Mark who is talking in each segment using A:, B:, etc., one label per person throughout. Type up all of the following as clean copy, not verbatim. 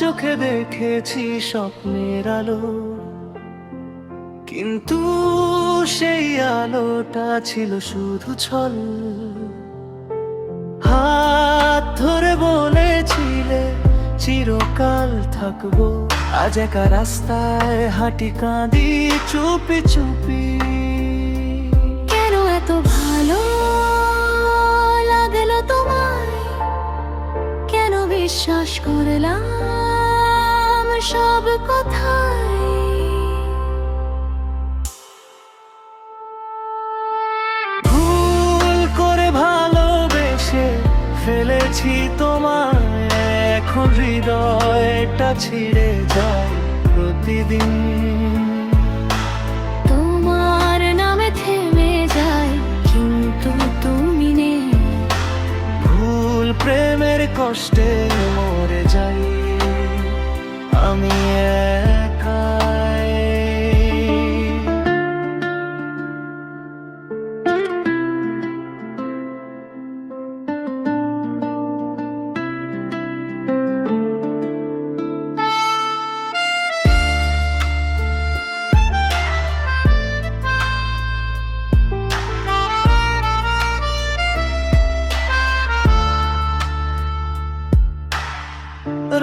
A: চোখে দেখেছি স্বপ্নের আলো, কিন্তু সেই আলোটা ছিল শুধু ছল। হাত ধরে বলেছিলে চিরকাল থাকবো, আজ একা রাস্তায় হাঁটি কাঁদি চুপি চুপি।
B: কেন এত ভালো লাগলো তোমায়, কেন বিশ্বাস করলাম সব কথায়।
A: ভুল করে ভালোবেসে ফেলেছি তোমায়, এখন হৃদয়টা ছিঁড়ে যায় প্রতিদিন।
B: তোমার নামে থেমে যায়, কিন্তু তুমি নেই।
A: ভুল প্রেমের কষ্টে মরে যাই আমি একাই।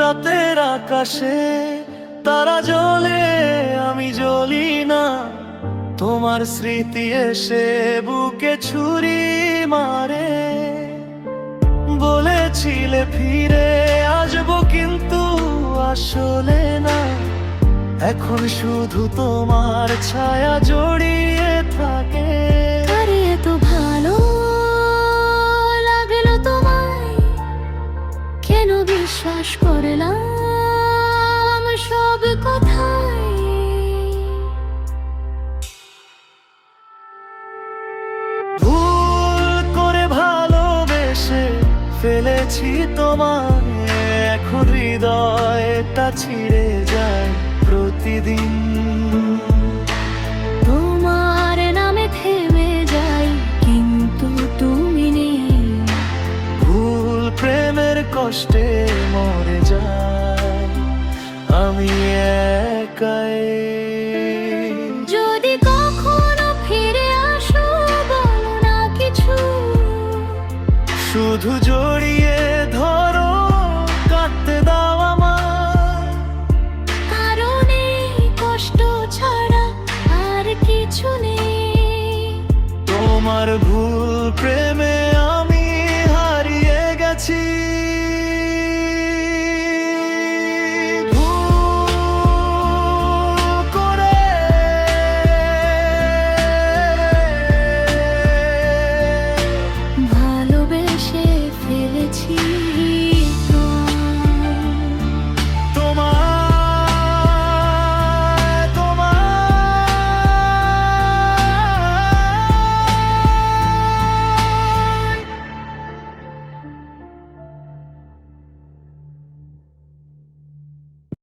A: রাতের আকাশে তারা জ্বলে, আমি জ্বলি না। তোমার স্মৃতি এসে বুকে ছুরি মারে। বলেছিলে ফিরে আসবো, কিন্তু আসলে না। এখন শুধু তোমার ছায়া জড়িয়ে থাকে।
B: আরে এত ভালো লাগলো তোমায়, কেন বিশ্বাস করলাম সব কথায়।
A: ভুল করে ভালোবেসে ফেলেছি তোমায়, এখন হৃদয়টা ছিঁড়ে যায় প্রতিদিন।
B: তোমার নামে থেমে যাই, কিন্তু তুমি নেই।
A: ভুল প্রেমের কষ্টে মরে যায় আমি একাই।